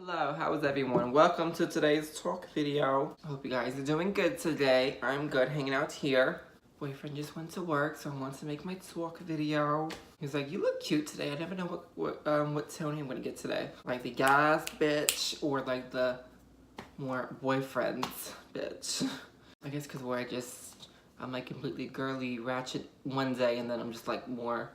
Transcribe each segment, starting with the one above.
Hello, how is everyone? Welcome to today's talk video. I hope you guys are doing good today. I'm good hanging out here. Boyfriend just went to work, so I want to make my talk video. He's like, you look cute today. I never know what Tony I'm gonna get today. Like the guys bitch or like the more boyfriends bitch. I guess because I'm like completely girly ratchet one day and then I'm just like more,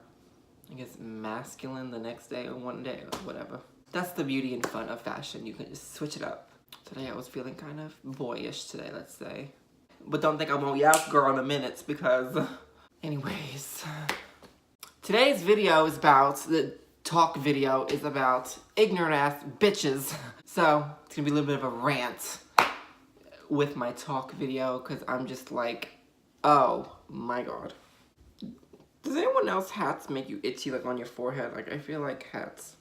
I guess, masculine the next day or one day or whatever. That's the beauty and fun of fashion. You can just switch it up. Today I was feeling kind of boyish today, let's say. But don't think I won't yell girl in a minute because... Anyways. Today's video is about, the talk video is about ignorant ass bitches. So, it's gonna be a little bit of a rant with my talk video because I'm just like, oh my god. Does anyone else hats make you itchy like on your forehead? Like I feel like hats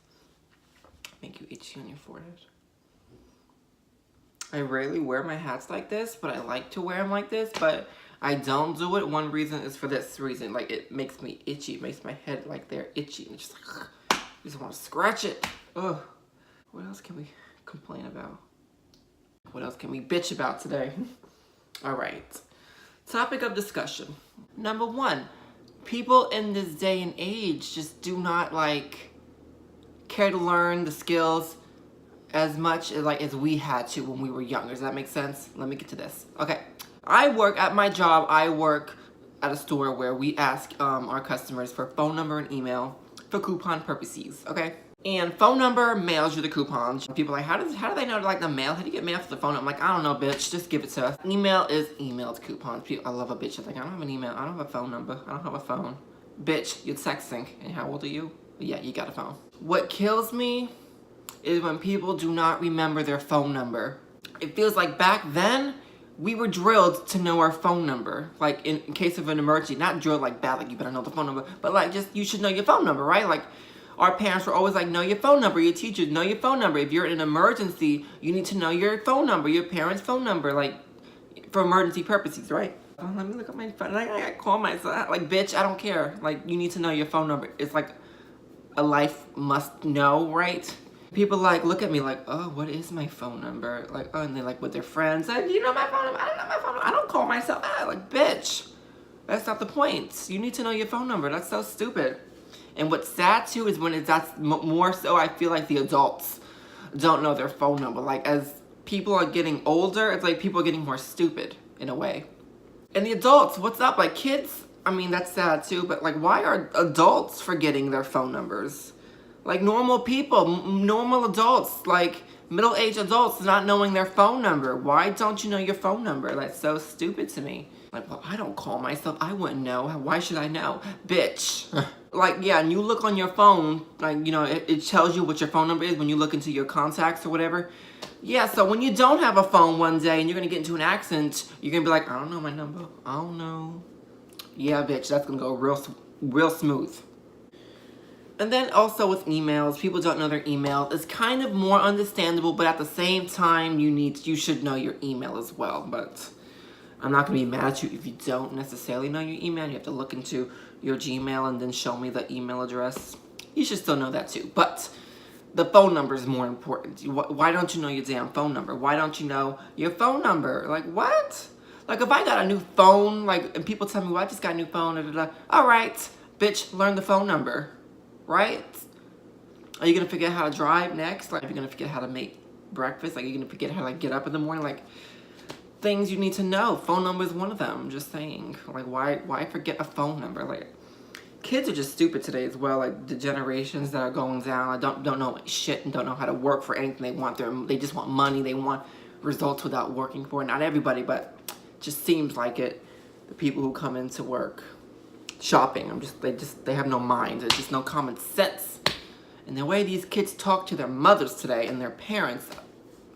make you itchy on your forehead. I rarely wear my hats like this, but I like to wear them like this, but I don't do it. One reason is for this reason. Like, it makes me itchy. It makes my head like they're itchy. And just like, I just want to scratch it. Ugh. What else can we complain about? What else can we bitch about today? All right. Topic of discussion. Number one, people in this day and age just do not like care to learn the skills as much as we had to when we were younger. Does that make sense? Let me get to this. Okay. I work at my job. I work at a store where we ask our customers for phone number and email for coupon purposes. Okay. And phone number mails you the coupons. People are like, how do they know like the mail? How do you get mail for the phone? I'm like, I don't know, bitch. Just give it to us. Email is emailed coupons. I love a bitch. I'm like, I don't have an email. I don't have a phone number. I don't have a phone. Bitch, you're texting. And how old are you? Yeah, you got a phone. What kills me is when people do not remember their phone number. It feels like back then, we were drilled to know our phone number. Like, in case of an emergency. Not drilled like bad, like you better know the phone number. But like, just, you should know your phone number, right? Like, our parents were always like, know your phone number. Your teachers, know your phone number. If you're in an emergency, you need to know your phone number. Your parents' phone number, like, for emergency purposes, right? Oh, let me look at my phone. I gotta call myself. Like, bitch, I don't care. Like, you need to know your phone number. It's like a life must know, right? People like look at me like, oh, what is my phone number? Like, oh, and they're like with their friends, like, you know my phone number? I don't know my phone number. I don't call myself out. Like, bitch, that's not the point. You need to know your phone number. That's so stupid. And what's sad too is when that's more so, I feel like the adults don't know their phone number. Like, as people are getting older, it's like people are getting more stupid in a way. And the adults, what's up? Like, kids, I mean, that's sad too, but like, why are adults forgetting their phone numbers? Like, normal people, normal adults, like middle-aged adults not knowing their phone number. Why don't you know your phone number? That's so stupid to me. Like, well, I don't call myself. I wouldn't know. Why should I know? Bitch. Like, yeah, and you look on your phone, like, you know, it tells you what your phone number is when you look into your contacts or whatever. Yeah, so when you don't have a phone one day and you're going to get into an accident, you're going to be like, I don't know my number. I don't know. Yeah, bitch, that's going to go real smooth. And then also with emails, people don't know their email. It's kind of more understandable, but at the same time, you should know your email as well. But I'm not going to be mad at you if you don't necessarily know your email. You have to look into your Gmail and then show me the email address. You should still know that too. But the phone number is more important. Why don't you know your damn phone number? Why don't you know your phone number? Like, what? Like, if I got a new phone, like, and people tell me, well, I just got a new phone, da, da, da. All right, bitch, learn the phone number. Right? Are you gonna forget how to drive next? Like, are you gonna forget how to make breakfast? Like, are you gonna forget how to get up in the morning? Like, things you need to know. Phone number is one of them. I'm just saying. Like, why forget a phone number? Like, kids are just stupid today as well. Like, the generations that are going down, don't know shit and don't know how to work for anything. They just want money. They want results without working for it. Not everybody, but it just seems like it. The people who come into work. Shopping, they have no mind. There's just no common sense. And the way these kids talk to their mothers today and their parents,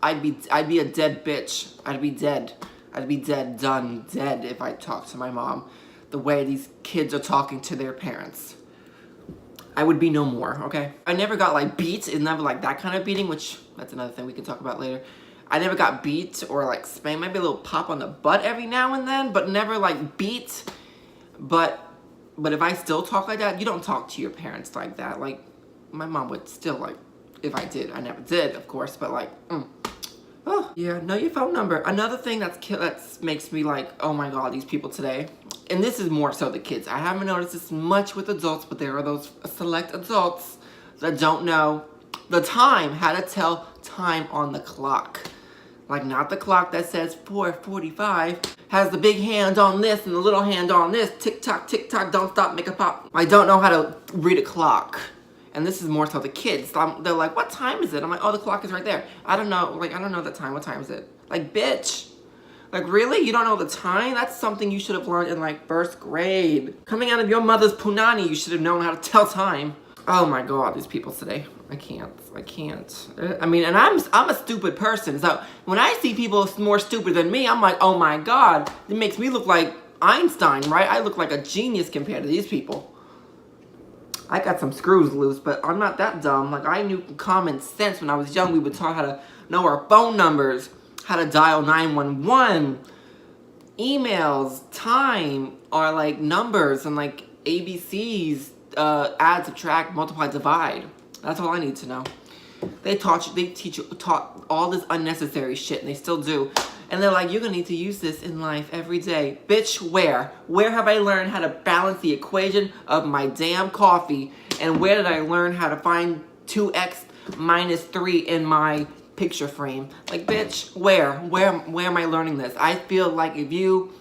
I'd be a dead bitch. I'd be dead. I'd be dead, done, dead if I talked to my mom the way these kids are talking to their parents. I would be no more, okay? I never got like beat. It's never like that kind of beating, which that's another thing we can talk about later. I never got beat or like spanked. Maybe a little pop on the butt every now and then, but never like beat. But if I still talk like that, you don't talk to your parents like that. Like, my mom would still, like, if I did. I never did, of course, but like, oh, yeah, know your phone number. Another thing that makes me like, oh my God, these people today, and this is more so the kids. I haven't noticed this much with adults, but there are those select adults that don't know the time, how to tell time on the clock. Like, not the clock that says 4:45, has the big hand on this and the little hand on this. Tick tock, don't stop, make a pop. I don't know how to read a clock. And this is more so the kids. They're like, what time is it? I'm like, oh, the clock is right there. I don't know. Like, I don't know the time. What time is it? Like, bitch. Like, really? You don't know the time? That's something you should have learned in, like, 1st grade. Coming out of your mother's punani, you should have known how to tell time. Oh, my God, these people today. I can't. I mean, and I'm a stupid person. So when I see people more stupid than me, I'm like, oh, my God. It makes me look like Einstein, right? I look like a genius compared to these people. I got some screws loose, but I'm not that dumb. Like, I knew common sense when I was young. We were taught how to know our phone numbers, how to dial 911, emails, time, or like numbers and like ABCs, add, subtract, multiply, divide. That's all I need to know. They taught all this unnecessary shit, and they still do. And they're like, you're gonna need to use this in life every day. Bitch, where? Where have I learned how to balance the equation of my damn coffee? And where did I learn how to find 2x minus 3 in my picture frame? Like, bitch, where? Where am I learning this? I feel like if you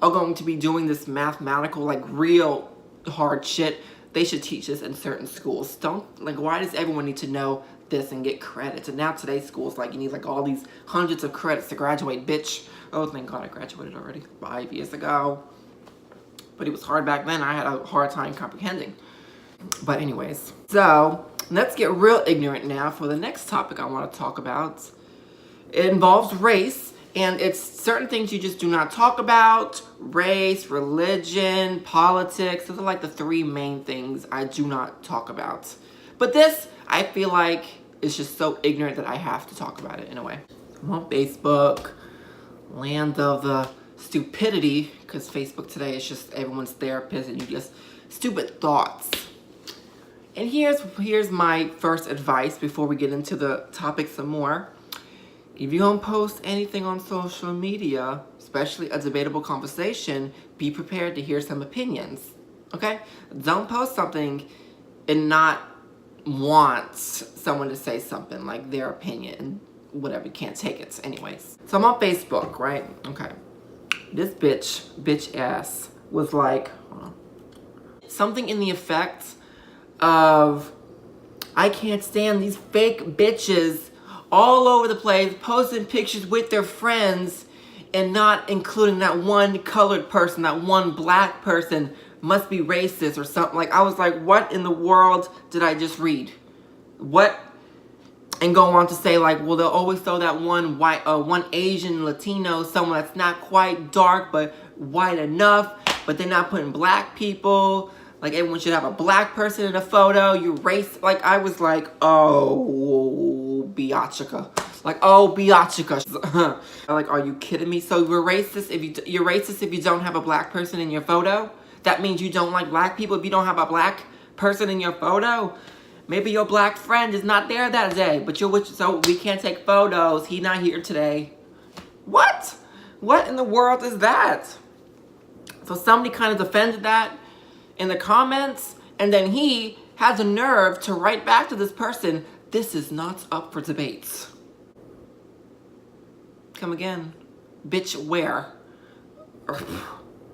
are going to be doing this mathematical, like, real hard shit, they should teach this in certain schools. Why does everyone need to know this and get credits? And now today's schools, like, you need like all these hundreds of credits to graduate, bitch. Oh, thank God I graduated already 5 years ago. But it was hard back then. I had a hard time comprehending. But anyways, so let's get real ignorant now for the next topic I want to talk about. It involves race, and it's certain things you just do not talk about. Race, religion, politics. Those are like the 3 main things I do not talk about. But this, I feel like, is just so ignorant that I have to talk about it in a way. I'm on Facebook, land of the stupidity, because Facebook today is just everyone's therapist and you just stupid thoughts. And here's my first advice before we get into the topic some more. If you're gonna post anything on social media, especially a debatable conversation, be prepared to hear some opinions, okay? Don't post something and not want someone to say something, like their opinion, and whatever, you can't take it anyways. So I'm on Facebook, right? Okay. This bitch ass was like, something in the effect of, I can't stand these fake bitches all over the place posting pictures with their friends and not including that one colored person, that one black person must be racist or something. Like, I was like, what in the world did I just read? What? And go on to say, like, well, they'll always throw that one white, one Asian Latino, someone that's not quite dark but white enough, but they're not putting black people. Like, everyone should have a black person in a photo. You race. Like, I was like, oh, biatchika. Like, oh, biatchika. Like, are you kidding me? So you're racist if you don't have a black person in your photo? That means you don't like black people if you don't have a black person in your photo? Maybe your black friend is not there that day, but so we can't take photos. He's not here today. What? What in the world is that? So somebody kind of defended that in the comments, and then he has a nerve to write back to this person, this is not up for debates. Come again. Bitch, where?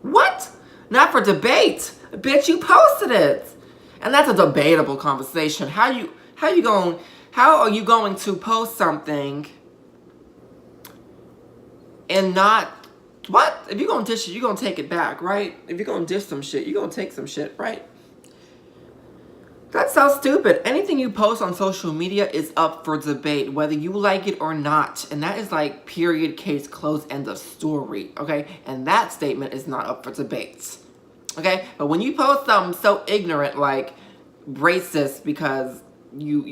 What? Not for debate. Bitch, you posted it. And that's a debatable conversation. How are you going to post something and not, what? If you're going to dish it, you're going to take it back, right? If you're going to dish some shit, you're going to take some shit, right? That's so stupid. Anything you post on social media is up for debate, whether you like it or not. And that is like period, case, close, end of story, okay? And that statement is not up for debate, okay? But when you post something so ignorant, like racist because you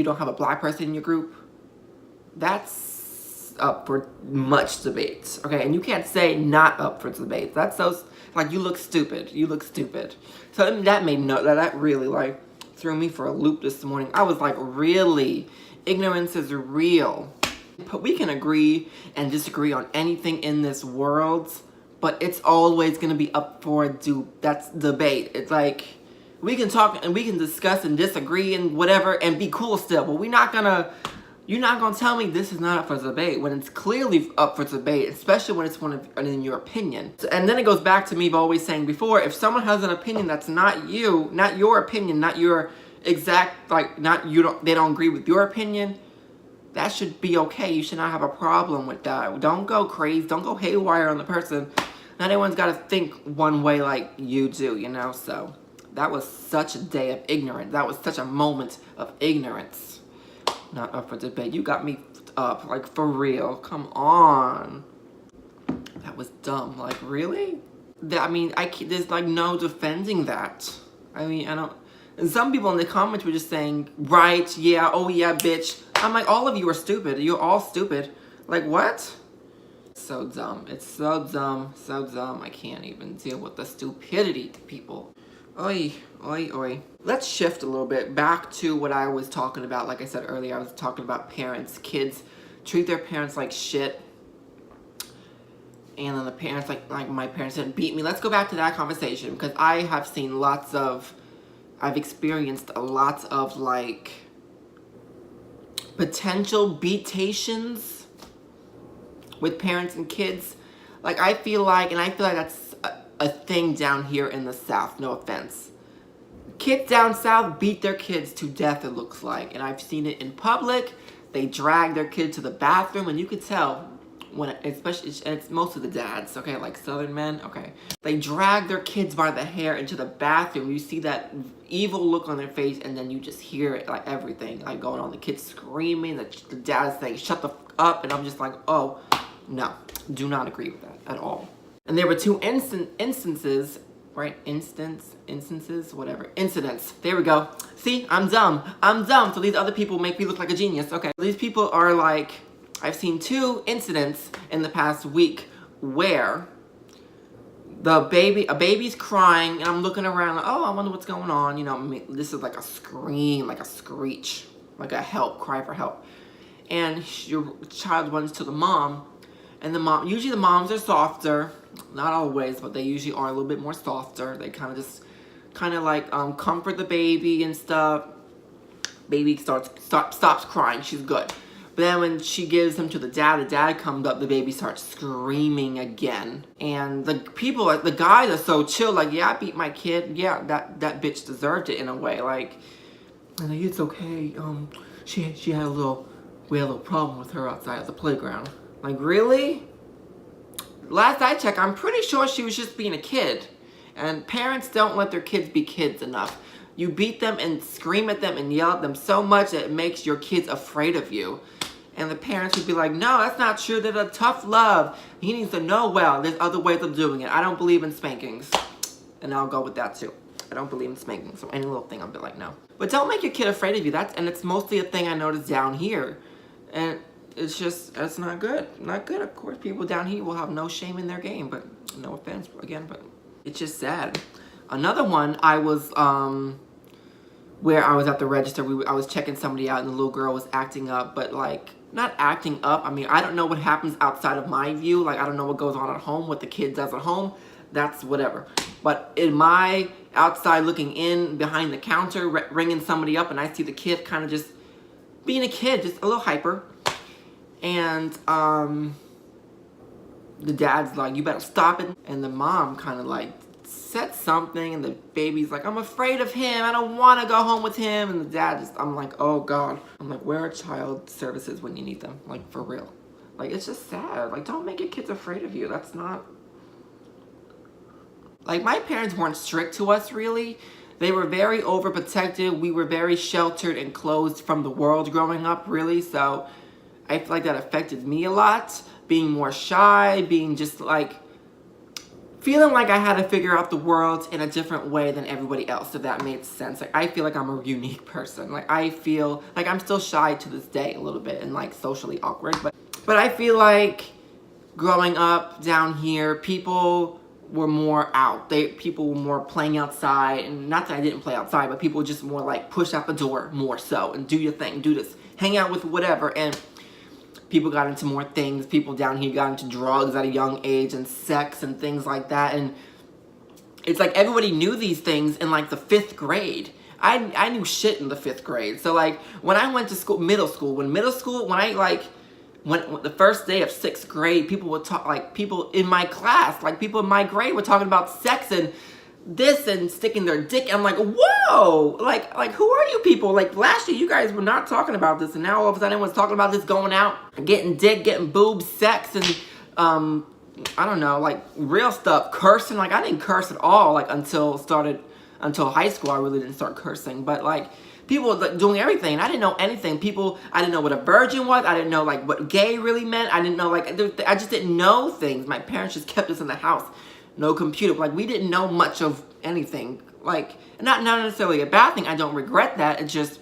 don't have a black person in your group, that's up for much debate, okay? And you can't say not up for debate. That's so, like, you look stupid. You look stupid. So that made that really, like, threw me for a loop this morning. I was like, really? Ignorance is real. But we can agree and disagree on anything in this world, but it's always going to be up for that's debate. It's like, we can talk and we can discuss and disagree and whatever and be cool still, but you're not gonna tell me this is not up for debate when it's clearly up for debate, especially when it's in your opinion. And then it goes back to me always saying before, if someone has an opinion that's not your opinion, not your exact, like, they don't agree with your opinion, that should be okay. You should not have a problem with that. Don't go crazy. Don't go haywire on the person. Not everyone's got to think one way like you do, you know? So that was such a day of ignorance. That was such a moment of ignorance. Not up for debate. You got me up, like, for real. Come on. That was dumb. Like, really? There's, like, no defending that. I mean, I don't... And some people in the comments were just saying, right, yeah, oh yeah, bitch. I'm like, all of you are stupid. You're all stupid. Like, what? So dumb. It's so dumb. So dumb. I can't even deal with the stupidity to people. Oi, oi, oi. Let's shift a little bit back to what I was talking about. Like I said earlier, I was talking about parents. Kids treat their parents like shit. And then the parents, like my parents didn't beat me. Let's go back to that conversation because I have seen I've experienced a lot of, like, potential beatations with parents and kids. Like, I feel like that's a thing down here in the South, no offense. Kids down South beat their kids to death, it looks like. And I've seen it in public. They drag their kid to the bathroom, and you could tell especially, and it's most of the dads, okay, like Southern men, okay. They drag their kids by the hair into the bathroom. You see that evil look on their face, and then you just hear it, like, everything, like, going on. The kids screaming, the dad's saying, shut the f up, and I'm just like, oh, no, do not agree with that at all. And there were two instances, right, whatever, incidents. There we go. See, I'm dumb, so these other people make me look like a genius, okay. These people are like, I've seen two incidents in the past week where a baby's crying, and I'm looking around like, oh, I wonder what's going on. You know, this is like a scream, like a screech, like a cry for help. And your child runs to the mom, and usually the moms are softer, not always, but they usually are a little bit more softer. They kind of like comfort the baby and stuff. Baby stops crying, she's good. But then when she gives him to the dad comes up, the baby starts screaming again. And the guys are so chill, like, yeah, I beat my kid. Yeah, that bitch deserved it in a way. Like, and like, it's okay. We had a little problem with her outside of the playground. Like, really? Last I checked, I'm pretty sure she was just being a kid. And parents don't let their kids be kids enough. You beat them and scream at them and yell at them so much that it makes your kids afraid of you. And the parents would be like, no, that's not true. They're a tough love. He needs to know well. There's other ways of doing it. I don't believe in spankings. And I'll go with that too. I don't believe in spankings. So any little thing, I'll be like, no. But don't make your kid afraid of you. And it's mostly a thing I noticed down here. And it's not good. Not good. Of course, people down here will have no shame in their game. But no offense, again, but it's just sad. Another one, I was, where I was at the register, I was checking somebody out, and the little girl was acting up, but, like, not acting up. I mean, I don't know what happens outside of my view. Like, I don't know what goes on at home, what the kid does at home. That's whatever. But in my outside looking in behind the counter, ringing somebody up, and I see the kid kind of just being a kid, just a little hyper. And the dad's like, you better stop it. And the mom kind of like said something, and the baby's like, I'm afraid of him, I don't want to go home with him. And the dad I'm like, oh God. I'm like, where are child services when you need them? Like, for real. Like, it's just sad. Like, don't make your kids afraid of you. That's not, like, my parents weren't strict to us, really. They were very overprotective. We were very sheltered and closed from the world growing up, really. So I feel like that affected me a lot. Being more shy, being just like, feeling like I had to figure out the world in a different way than everybody else, if that made sense. Like, I feel like I'm a unique person. Like, I feel like I'm still shy to this day a little bit and, like, socially awkward. But I feel like growing up down here, people were more out. People were more playing outside, and not that I didn't play outside, but people just more like push out the door more so and do your thing, do this, hang out with whatever. And people got into more things. People down here got into drugs at a young age and sex and things like that. And it's like everybody knew these things in like the 5th grade. I knew shit in the 5th grade. So like when I went to school, when the first day of 6th grade, people would talk, like people in my class, like people in my grade were talking about sex and this and sticking their dick. I'm like, whoa, like who are you people? Like last year you guys were not talking about this, and now all of a sudden everyone's talking about this, going out, getting dick, getting boobs, sex, and I don't know, like real stuff, cursing. Like I didn't curse at all, like until high school. I really didn't start cursing, but like people were like doing everything. I didn't know anything. I didn't know what a virgin was. I didn't know like what gay really meant. I didn't know, like, I just didn't know things. My parents just kept us in the house. No computer. Like we didn't know much of anything. Like not necessarily a bad thing. I don't regret that. It just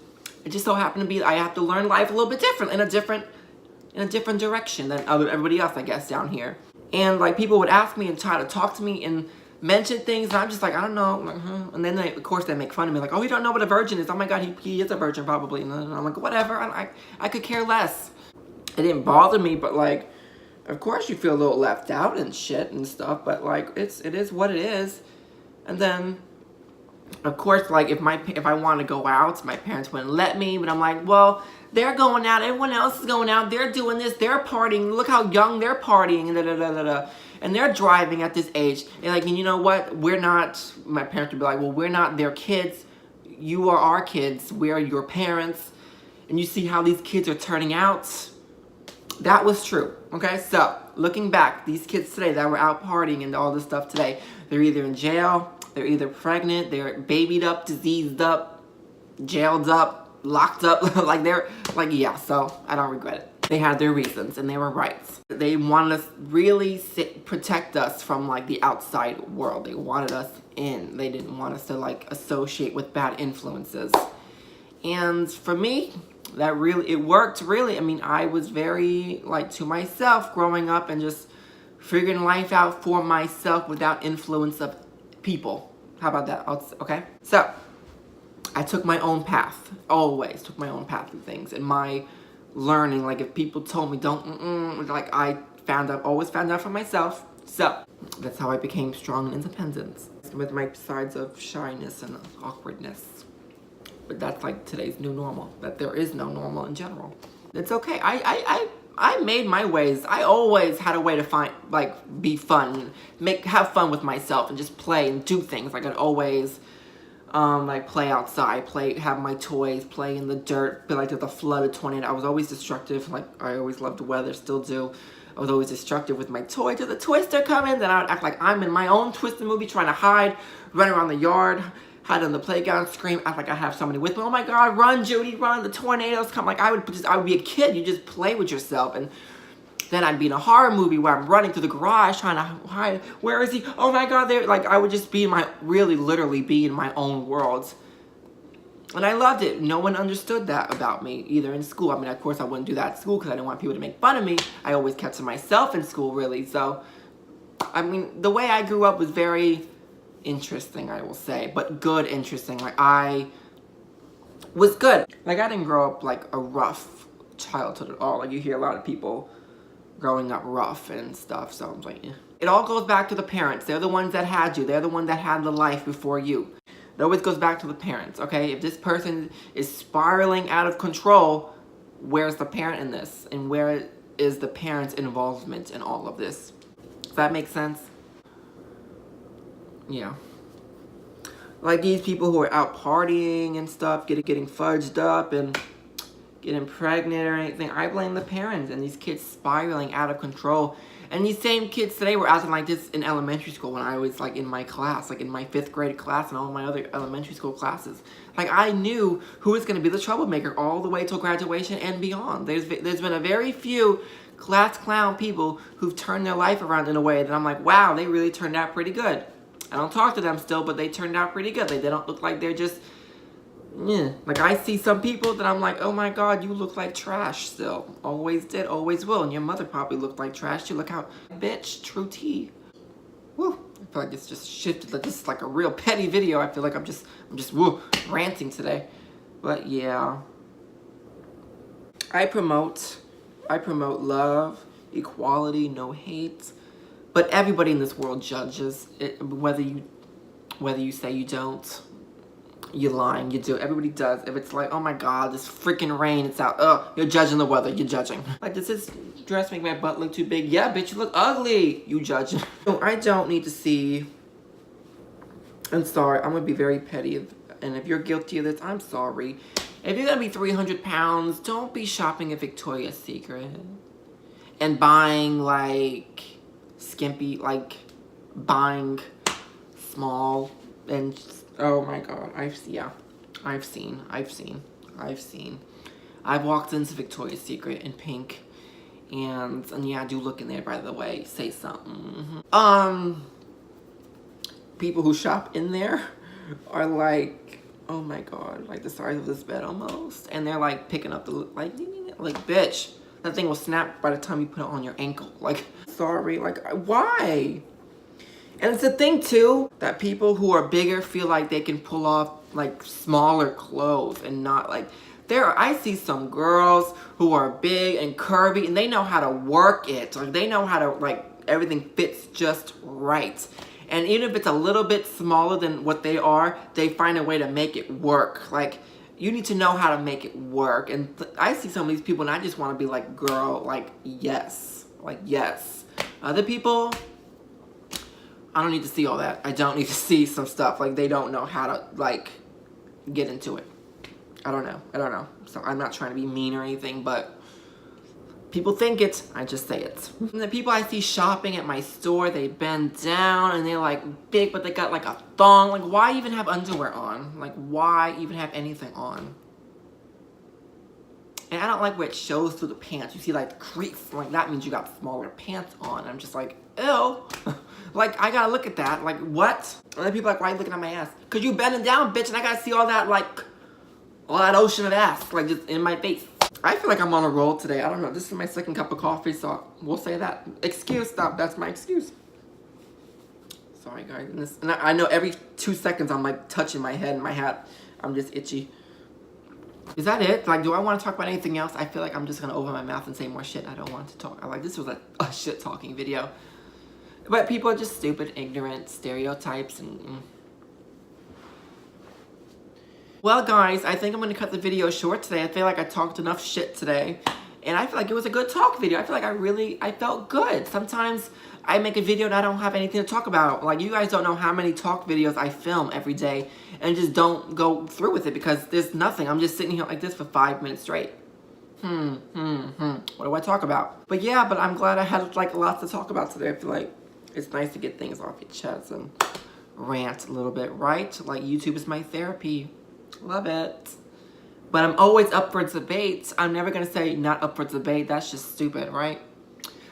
so happened to be I have to learn life a little bit different, in a different direction than everybody else, I guess, down here. And like people would ask me and try to talk to me and mention things, and I'm just like, I don't know. And then of course they make fun of me, like, oh, you don't know what a virgin is. Oh my god, he is a virgin probably. And I'm like, whatever. I could care less. It didn't bother me, but like, of course you feel a little left out and shit and stuff. But like, it is what it is. And then, of course, like if I want to go out, my parents wouldn't let me. But I'm like, well, they're going out. Everyone else is going out. They're doing this. They're partying. Look how young they're partying. And da da da da da. And they're driving at this age. And like, and you know what? We're not. My parents would be like, well, we're not their kids. You are our kids. We are your parents. And you see how these kids are turning out. That was true. Okay, so looking back, these kids today that were out partying and all this stuff today, they're either in jail, they're either pregnant, they're babied up, diseased up, jailed up, locked up. Like they're like, yeah, so I don't regret it. They had their reasons and they were right. They wanted us really protect us from like the outside world. They wanted us in. They didn't want us to like associate with bad influences. And for me, it worked really. I mean, I was very like to myself growing up and just figuring life out for myself without influence of people. How about that? Okay. So I took my own path. Always took my own path through things. And my learning, like if people told me don't, like I always found out for myself. So that's how I became strong and independent, with my sides of shyness and awkwardness. But that's like today's new normal. That there is no normal in general. It's okay. I made my ways. I always had a way to be fun, have fun with myself, and just play and do things. Like I'd always like play outside, have my toys, play in the dirt, but like there's a flood, a tornado. I was always destructive. Like I always loved the weather, still do. I was always destructive with my toy. Did the twister come in? Then I would act like I'm in my own twisted movie, trying to hide, run around the yard, hide on the playground, scream, act like I have somebody with me. Oh my god, run, Judy, run! The tornadoes come. Like I would be a kid. You just play with yourself, and then I'd be in a horror movie where I'm running through the garage trying to hide. Where is he? Oh my god, there! Like I would just be literally be in my own world. And I loved it. No one understood that about me, either in school. I mean, of course, I wouldn't do that at school because I didn't want people to make fun of me. I always kept to myself in school, really. So, I mean, the way I grew up was very interesting, I will say. But good, interesting. Like, I was good. Like, I didn't grow up, like, a rough childhood at all. Like, you hear a lot of people growing up rough and stuff. So, I'm like, eh. It all goes back to the parents. They're the ones that had you. They're the ones that had the life before you. It always goes back to the parents, okay? If this person is spiraling out of control, where's the parent in this? And where is the parent's involvement in all of this? Does that make sense? Yeah. Like these people who are out partying and stuff, getting fudged up and getting pregnant or anything, I blame the parents and these kids spiraling out of control. And these same kids today were acting like this in elementary school when I was like in my class, like in my 5th grade class and all my other elementary school classes. Like I knew who was going to be the troublemaker all the way till graduation and beyond. There's been a very few class clown people who've turned their life around in a way that I'm like, wow, they really turned out pretty good. I don't talk to them still, but they turned out pretty good. They don't look like they're just, yeah. Like I see some people that I'm like, oh my god, you look like trash still. Always did, always will. And your mother probably looked like trash too. Look how, bitch, true tea. Woo. I feel like it's just shifted. Like, this is like a real petty video. I feel like I'm just woo, ranting today. But yeah, I promote love, equality, no hate. But everybody in this world judges it, whether you say you don't. You're lying. You do. Everybody does. If it's like, oh my god, this freaking rain, it's out. Ugh, you're judging the weather. You're judging. Like, does this dress make my butt look too big? Yeah, bitch, you look ugly. You judging. No, I don't need to see. I'm sorry. I'm going to be very petty. And if you're guilty of this, I'm sorry. If you're going to be 300 pounds, don't be shopping at Victoria's Secret. And buying, like, skimpy, like, buying small and... Oh my god, I've seen. I've walked into Victoria's Secret in pink, and yeah, I do look in there, by the way. Say something. People who shop in there are like, oh my god, like the size of this bed almost, and they're like picking up the like bitch, that thing will snap by the time you put it on your ankle. Like, sorry, like why? And it's a thing, too, that people who are bigger feel like they can pull off, like, smaller clothes and not, like... I see some girls who are big and curvy, and they know how to work it. Like, they know how to, like, everything fits just right. And even if it's a little bit smaller than what they are, they find a way to make it work. Like, you need to know how to make it work. And I see some of these people, and I just want to be like, girl, like, yes. Like, yes. Other people... I don't need to see all that. I don't need to see some stuff. Like, they don't know how to, like, get into it. I don't know. So, I'm not trying to be mean or anything, but people think it. I just say it. And the people I see shopping at my store, they bend down, and they're, like, big, but they got, like, a thong. Like, why even have underwear on? Like, why even have anything on? And I don't like where it shows through the pants. You see, like, the crease. Like, that means you got smaller pants on. I'm just like, ew. Like, I gotta look at that. Like, what? And then people are like, why are you looking at my ass? Because you bending down, bitch, and I gotta see all that, like, all that ocean of ass, like, just in my face. I feel like I'm on a roll today. I don't know. This is my second cup of coffee, so we'll say that. Excuse, stop. That's my excuse. Sorry, guys. And I know every 2 seconds I'm, like, touching my head and my hat. I'm just itchy. Is that it? Like, do I want to talk about anything else? I feel like I'm just gonna open my mouth and say more shit. I don't want to talk. Like, this was a shit talking video. But people are just stupid, ignorant, stereotypes, and... Well, guys, I think I'm going to cut the video short today. I feel like I talked enough shit today. And I feel like it was a good talk video. I feel like I felt good. Sometimes I make a video and I don't have anything to talk about. Like, you guys don't know how many talk videos I film every day and just don't go through with it because there's nothing. I'm just sitting here like this for 5 minutes straight. What do I talk about? But yeah, but I'm glad I had, like, lots to talk about today. I feel like it's nice to get things off your chest and rant a little bit, right? Like, YouTube is my therapy. Love it. But I'm always up for debate. I'm never going to say not up for debate. That's just stupid, right?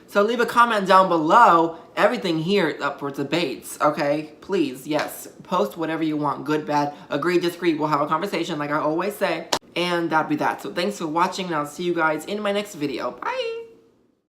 So leave a comment down below. Everything here is up for debates, okay? Please, yes. Post whatever you want. Good, bad, agree, disagree. We'll have a conversation like I always say. And that'd be that. So thanks for watching, and I'll see you guys in my next video. Bye!